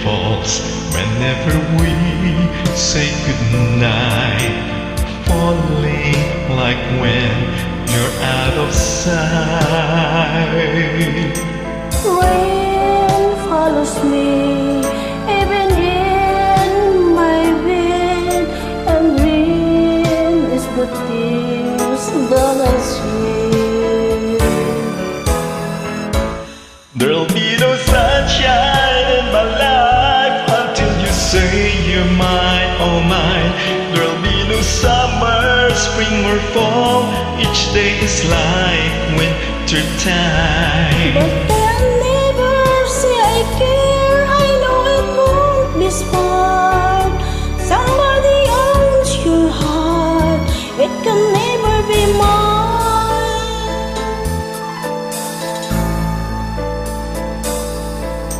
falls whenever we say goodnight, falling like when you're out of sight. Rain follows me even in my bed, and rain is the tears that I shed. There'll be no sunshine in my life until you say you're mine, oh mine. There'll be no summer, spring or fall. Each day is like winter time. But I'll never say I care. I know it won't be smart. Somebody owns your heart. It can never be mine.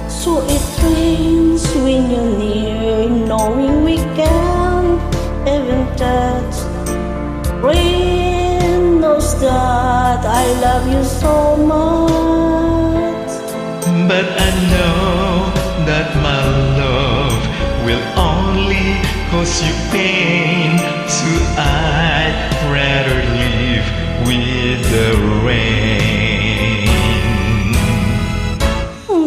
So it rains when you're near, knowing we can't even touch. Rain knows that I love you so much. But I know that my love will only cause you pain, so I'd rather live with the rain.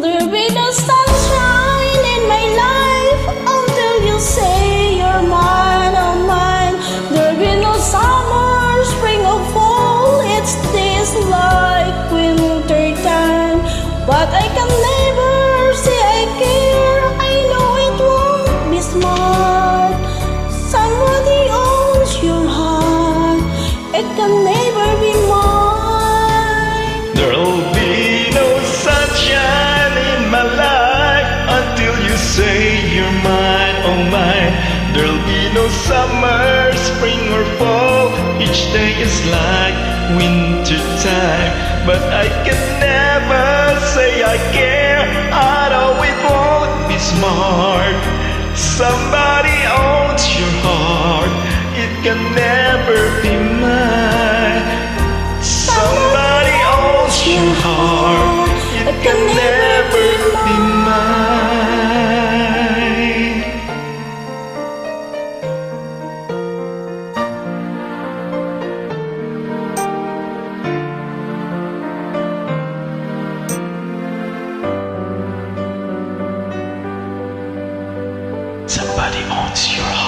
There'll be no sunshine in my life until you say you're mine, oh mine. There'll be no summer, spring or fall. It's days like winter time. But I can never say I care. I know it won't be smart. Somebody owns your heart. It can never be mine. There'll be no sunshine in my life until you say you're mine, oh mine. There'll be no summer, spring or fall. Each day is like winter time. But I can never say I care. I know it won't be smart. Somebody owns your heart. It can never be mine. Somebody owns your heart. It can never be mine. Somebody owns your heart.